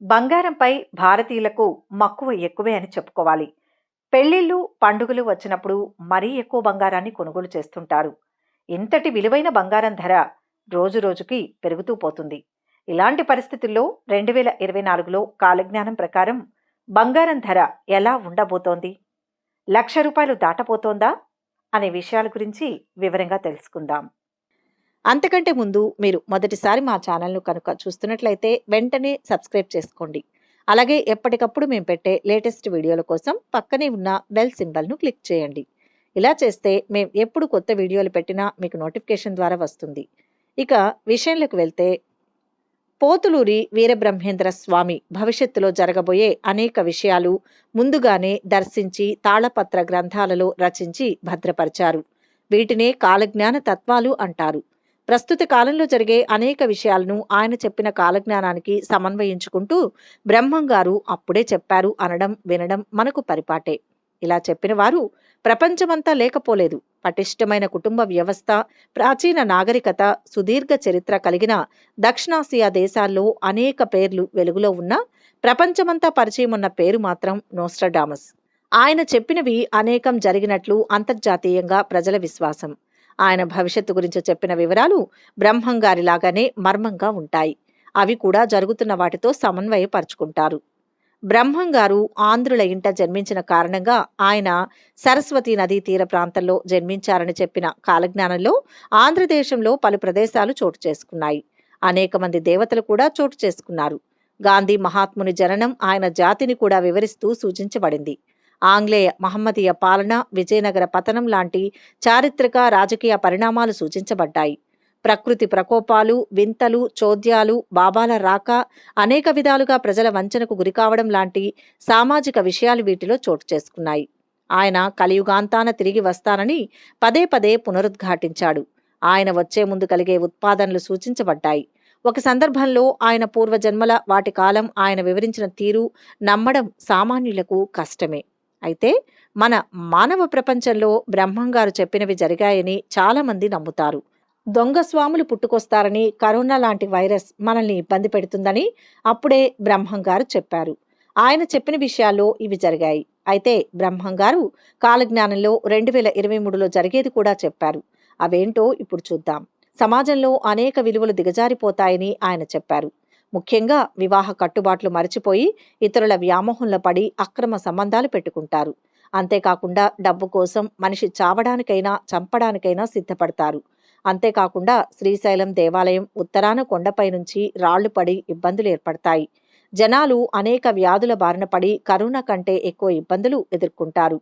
బంగారంపై భారతీయులకు మక్కువ ఎక్కువే అని చెప్పుకోవాలి. పెళ్ళిళ్ళు, పండుగలు వచ్చినప్పుడు మరీ ఎక్కువ బంగారాన్ని కొనుగోలు చేస్తుంటారు. ఇంతటి విలువైన బంగారం ధర రోజురోజుకి పెరుగుతూ పోతుంది. ఇలాంటి పరిస్థితుల్లో 2024లో కాలజ్ఞానం ప్రకారం బంగారం ధర ఎలా ఉండబోతోంది? రూ. 1,00,000 దాటబోతోందా? అనే విషయాల గురించి వివరంగా తెలుసుకుందాం. అంతకంటే ముందు మీరు మొదటిసారి మా ఛానల్ను కనుక చూస్తున్నట్లయితే వెంటనే సబ్స్క్రైబ్ చేసుకోండి. అలాగే ఎప్పటికప్పుడు మేము పెట్టే లేటెస్ట్ వీడియోల కోసం పక్కనే ఉన్న బెల్ సింబల్ను క్లిక్ చేయండి. ఇలా చేస్తే మేము ఎప్పుడు కొత్త వీడియోలు పెట్టినా మీకు నోటిఫికేషన్ ద్వారా వస్తుంది. ఇక విషయంలోకి వెళ్తే, పోతులూరి వీరబ్రహ్మేంద్ర స్వామి భవిష్యత్తులో జరగబోయే అనేక విషయాలు ముందుగానే దర్శించి తాళపత్ర గ్రంథాలలో రచించి భద్రపరిచారు. వీటినే కాలజ్ఞాన తత్వాలు అంటారు. ప్రస్తుత కాలంలో జరిగే అనేక విషయాలను ఆయన చెప్పిన కాలజ్ఞానానికి సమన్వయించుకుంటూ బ్రహ్మంగారు అప్పుడే చెప్పారు అనడం వినడం మనకు పరిపాటే. ఇలా చెప్పిన వారు ప్రపంచమంతా లేకపోలేదు. పటిష్టమైన కుటుంబ వ్యవస్థ, ప్రాచీన నాగరికత, సుదీర్ఘ చరిత్ర కలిగిన దక్షిణాసియా దేశాల్లో అనేక పేర్లు వెలుగులో ఉన్న ప్రపంచమంతా పరిచయం ఉన్న పేరు మాత్రం నోస్ట్రడామస్. ఆయన చెప్పినవి అనేకం జరిగినట్లు అంతర్జాతీయంగా ప్రజల విశ్వాసం. ఆయన భవిష్యత్తు గురించి చెప్పిన వివరాలు బ్రహ్మంగారిలాగానే మర్మంగా ఉంటాయి. అవి కూడా జరుగుతున్న వాటితో సమన్వయపరుచుకుంటారు. బ్రహ్మంగారు ఆంధ్రుల ఇంట జన్మించిన కారణంగా ఆయన సరస్వతీ నదీ తీర ప్రాంతంలో జన్మించారని చెప్పిన కాలజ్ఞానంలో ఆంధ్రదేశంలో పలు ప్రదేశాలు చోటు చేసుకున్నాయి. అనేక మంది దేవతలు కూడా చోటు చేసుకున్నారు. గాంధీ మహాత్ముని జననం ఆయన జాతిని కూడా వివరిస్తూ సూచించబడింది. ఆంగ్లేయ మహమ్మదీయ పాలన, విజయనగర పతనం లాంటి చారిత్రక రాజకీయ పరిణామాలు సూచించబడ్డాయి. ప్రకృతి ప్రకోపాలు, వింతలు, చోద్యాలు, బాబాల రాక, అనేక విధాలుగా ప్రజల వంచనకు గురికావడం లాంటి సామాజిక విషయాలు వీటిలో చోటు చేసుకున్నాయి. ఆయన కలియుగాంతాన తిరిగి వస్తానని పదే పదే పునరుద్ఘాటించాడు. ఆయన వచ్చే ముందు కలిగే ఉత్పాదనలు సూచించబడ్డాయి. ఒక సందర్భంలో ఆయన పూర్వజన్మల వాటి కాలం ఆయన వివరించిన తీరు నమ్మడం సామాన్యులకు కష్టమే. అయితే మన మానవ ప్రపంచంలో బ్రహ్మంగారు చెప్పినవి జరిగాయని చాలా మంది నమ్ముతారు. దొంగ స్వాములు పుట్టుకొస్తారని, కరోనా లాంటి వైరస్ మనల్ని ఇబ్బంది పెడుతుందని అప్పుడే బ్రహ్మంగారు చెప్పారు. ఆయన చెప్పిన విషయాల్లో ఇవి జరిగాయి. అయితే బ్రహ్మంగారు కాలజ్ఞానంలో 2023లో జరిగేది కూడా చెప్పారు. అవేంటో ఇప్పుడు చూద్దాం. సమాజంలో అనేక విలువలు దిగజారిపోతాయని ఆయన చెప్పారు. ముఖ్యంగా వివాహ కట్టుబాట్లు మరిచిపోయి ఇతరుల వ్యామోహంలో పడి అక్రమ సంబంధాలు పెట్టుకుంటారు. అంతేకాకుండా డబ్బు కోసం మనిషి చావడానికైనా చంపడానికైనా సిద్ధపడతారు. అంతేకాకుండా శ్రీశైలం దేవాలయం ఉత్తరాన కొండపై నుంచి రాళ్లు పడి ఇబ్బందులు ఏర్పడతాయి. జనాలు అనేక వ్యాధుల బారిన పడి కరోనా కంటే ఎక్కువ ఇబ్బందులు ఎదుర్కొంటారు.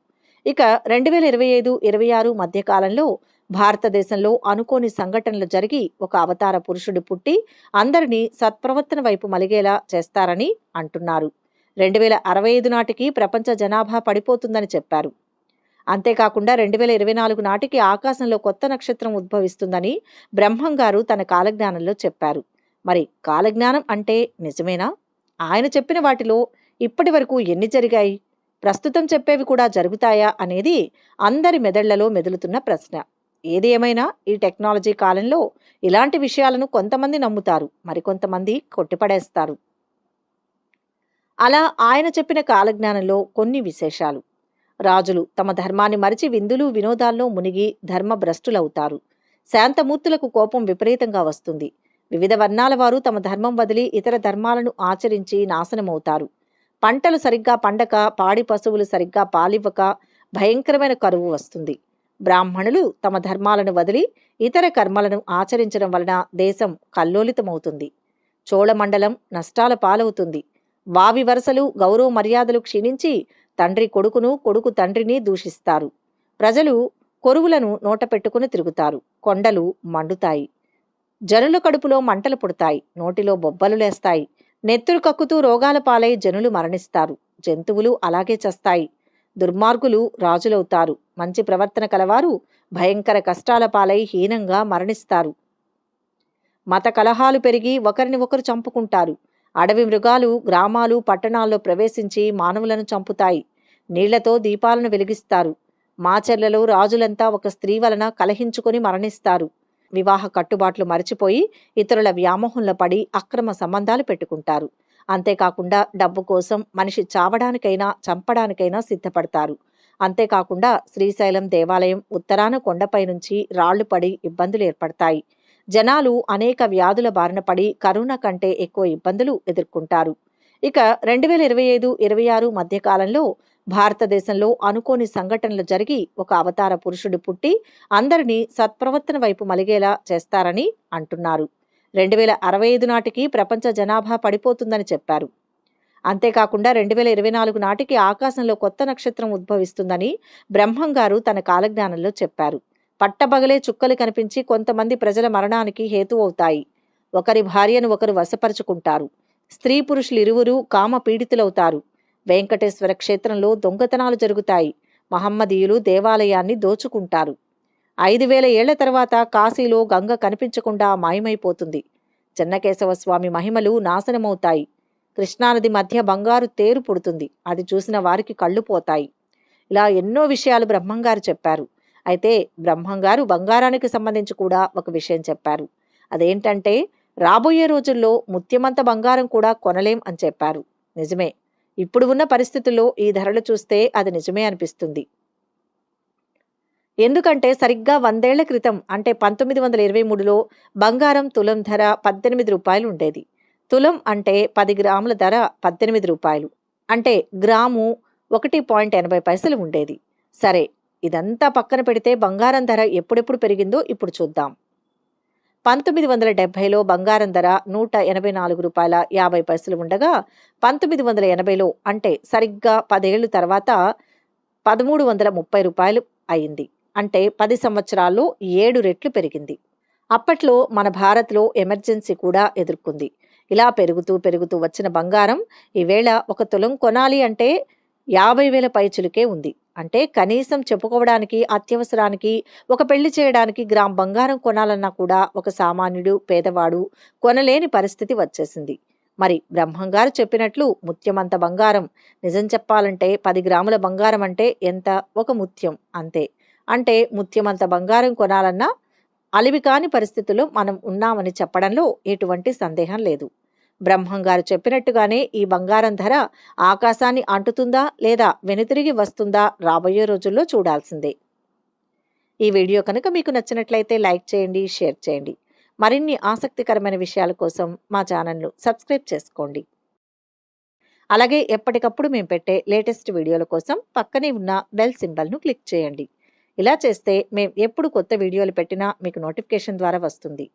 ఇక 2025-26 మధ్యకాలంలో భారతదేశంలో అనుకోని సంఘటనలు జరిగి ఒక అవతార పురుషుడు పుట్టి అందరినీ సత్ప్రవర్తన వైపు మలిగేలా చేస్తారని అంటున్నారు. 2065 నాటికి ప్రపంచ జనాభా పడిపోతుందని చెప్పారు. అంతేకాకుండా 2024 నాటికి ఆకాశంలో కొత్త నక్షత్రం ఉద్భవిస్తుందని బ్రహ్మంగారు తన కాలజ్ఞానంలో చెప్పారు. మరి కాలజ్ఞానం అంటే నిజమేనా? ఆయన చెప్పిన వాటిలో ఇప్పటి వరకు ఎన్ని జరిగాయి? ప్రస్తుతం చెప్పేవి కూడా జరుగుతాయా అనేది అందరి మెదళ్లలో మెదులుతున్న ప్రశ్న. ఏది ఏమైనా ఈ టెక్నాలజీ కాలంలో ఇలాంటి విషయాలను కొంతమంది నమ్ముతారు, మరికొంతమంది కొట్టిపడేస్తారు. అలా ఆయన చెప్పిన కాలజ్ఞానంలో కొన్ని విశేషాలు. రాజులు తమ ధర్మాన్ని మరిచి విందులు వినోదాల్లో మునిగి ధర్మభ్రష్టులవుతారు. శాంతమూర్తులకు కోపం విపరీతంగా వస్తుంది. వివిధ వర్ణాల వారు తమ ధర్మం వదిలి ఇతర ధర్మాలను ఆచరించి నాశనమవుతారు. పంటలు సరిగ్గా పండక, పాడి పశువులు సరిగ్గా పాలివ్వక భయంకరమైన కరువు వస్తుంది. బ్రాహ్మణులు తమ ధర్మాలను వదిలి ఇతర కర్మలను ఆచరించడం వలన దేశం కల్లోలితమవుతుంది. చోళమండలం నష్టాల పాలవుతుంది. వావి వరసలు, గౌరవ మర్యాదలు క్షీణించి తండ్రి కొడుకును, కొడుకు తండ్రిని దూషిస్తారు. ప్రజలు కొరువులను నోట పెట్టుకుని తిరుగుతారు. కొండలు మండుతాయి. జనుల కడుపులో మంటలు పుడతాయి. నోటిలో బొబ్బలు లేస్తాయి. నెత్తురు కక్కుతూ రోగాల పాలై జనులు మరణిస్తారు. జంతువులు అలాగే చస్తాయి. దుర్మార్గులు రాజులవుతారు. మంచి ప్రవర్తన కలవారు భయంకర కష్టాల పాలై హీనంగా మరణిస్తారు. మత కలహాలు పెరిగి ఒకరిని ఒకరు చంపుకుంటారు. అడవి మృగాలు గ్రామాలు, పట్టణాల్లో ప్రవేశించి మానవులను చంపుతాయి. నీళ్లతో దీపాలను వెలిగిస్తారు. మాచర్లలో రాజులంతా ఒక స్త్రీ వలన కలహించుకొని మరణిస్తారు. వివాహ కట్టుబాట్లు మరిచిపోయి ఇతరుల వ్యామోహంలో పడి అక్రమ సంబంధాలు పెట్టుకుంటారు. అంతేకాకుండా డబ్బు కోసం మనిషి చావడానికైనా చంపడానికైనా సిద్ధపడతారు. అంతేకాకుండా శ్రీశైలం దేవాలయం ఉత్తరాన కొండపై నుంచి రాళ్లు పడి ఇబ్బందులు ఏర్పడతాయి. జనాలు అనేక వ్యాధుల బారిన పడి కరోనా కంటే ఎక్కువ ఇబ్బందులు ఎదుర్కొంటారు. ఇక 2025-26 మధ్యకాలంలో భారతదేశంలో అనుకోని సంఘటనలు జరిగి ఒక అవతార పురుషుడు పుట్టి అందరినీ సత్ప్రవర్తన వైపు మలిగేలా చేస్తారని అంటున్నారు. 2065 నాటికి ప్రపంచ జనాభా పడిపోతుందని చెప్పారు. అంతేకాకుండా 2024 నాటికి ఆకాశంలో కొత్త నక్షత్రం ఉద్భవిస్తుందని బ్రహ్మంగారు తన కాలజ్ఞానంలో చెప్పారు. పట్టపగలే చుక్కలు కనిపించి కొంతమంది ప్రజల మరణానికి హేతువవుతాయి. ఒకరి భార్యను ఒకరు వశపరుచుకుంటారు. స్త్రీ పురుషులిరువురూ కామ పీడితులవుతారు. వెంకటేశ్వర క్షేత్రంలో దొంగతనాలు జరుగుతాయి. మహమ్మదీయులు దేవాలయాన్ని దోచుకుంటారు. 5000 ఏళ్ల తర్వాత కాశీలో గంగ కనిపించకుండా మాయమైపోతుంది. చెన్నకేశవ స్వామి మహిమలు నాశనమవుతాయి. కృష్ణానది మధ్య బంగారు తేరు పుడుతుంది. అది చూసిన వారికి కళ్ళు పోతాయి. ఇలా ఎన్నో విషయాలు బ్రహ్మంగారు చెప్పారు. అయితే బ్రహ్మంగారు బంగారానికి సంబంధించి కూడా ఒక విషయం చెప్పారు. అదేంటంటే రాబోయే రోజుల్లో ముత్యమంత బంగారం కూడా కొనలేం అని చెప్పారు. నిజమే. ఇప్పుడు ఉన్న పరిస్థితుల్లో ఈ ధరలు చూస్తే అది నిజమే అనిపిస్తుంది. ఎందుకంటే సరిగ్గా 100 ఏళ్ల క్రితం అంటే 1923లో బంగారం తులం ధర 18 రూపాయలు ఉండేది. తులం అంటే 10 గ్రాముల ధర 18 రూపాయలు. అంటే గ్రాము 1.80 ఉండేది. సరే, ఇదంతా పక్కన పెడితే బంగారం ధర ఎప్పుడెప్పుడు పెరిగిందో ఇప్పుడు చూద్దాం. 1970లో బంగారం ధర 184 రూపాయల 50 పైసలు ఉండగా 1980లో అంటే సరిగ్గా 10 ఏళ్ల తర్వాత 1330 రూపాయలు అయింది. అంటే 10 సంవత్సరాల్లో 7 రెట్లు పెరిగింది. అప్పట్లో మన భారత్లో ఎమర్జెన్సీ కూడా ఎదుర్కొంది. ఇలా పెరుగుతూ పెరుగుతూ వచ్చిన బంగారం ఈవేళ ఒక తులం కొనాలి అంటే 50,000 పైచులకే ఉంది. అంటే కనీసం చెప్పుకోవడానికి అత్యవసరానికి ఒక పెళ్లి చేయడానికి గ్రామ్ బంగారం కొనాలన్నా కూడా ఒక సామాన్యుడు పేదవాడు కొనలేని పరిస్థితి వచ్చేసింది. మరి బ్రహ్మంగారు చెప్పినట్లు ముత్యమంత బంగారం, నిజం చెప్పాలంటే 10 గ్రాముల బంగారం అంటే ఎంత? ఒక ముత్యం అంతే. అంటే ముత్యమంత బంగారం కొనాలన్నా అలివి కాని పరిస్థితుల్లో మనం ఉన్నామని చెప్పడంలో ఎటువంటి సందేహం లేదు. బ్రహ్మంగారు చెప్పినట్టుగానే ఈ బంగారం ధర ఆకాశాన్ని అంటుతుందా లేదా వెనుతిరిగి వస్తుందా రాబోయే రోజుల్లో చూడాల్సిందే. ఈ వీడియో కనుక మీకు నచ్చినట్లయితే లైక్ చేయండి, షేర్ చేయండి. మరిన్ని ఆసక్తికరమైన విషయాల కోసం మా ఛానల్ను సబ్స్క్రైబ్ చేసుకోండి. అలాగే ఎప్పటికప్పుడు మేము పెట్టే లేటెస్ట్ వీడియోల కోసం పక్కనే ఉన్న బెల్ సింబల్ను క్లిక్ చేయండి. ఇలా చేస్తే మేము ఎప్పుడు కొత్త వీడియోలు పెట్టినా మీకు నోటిఫికేషన్ ద్వారా వస్తుంది.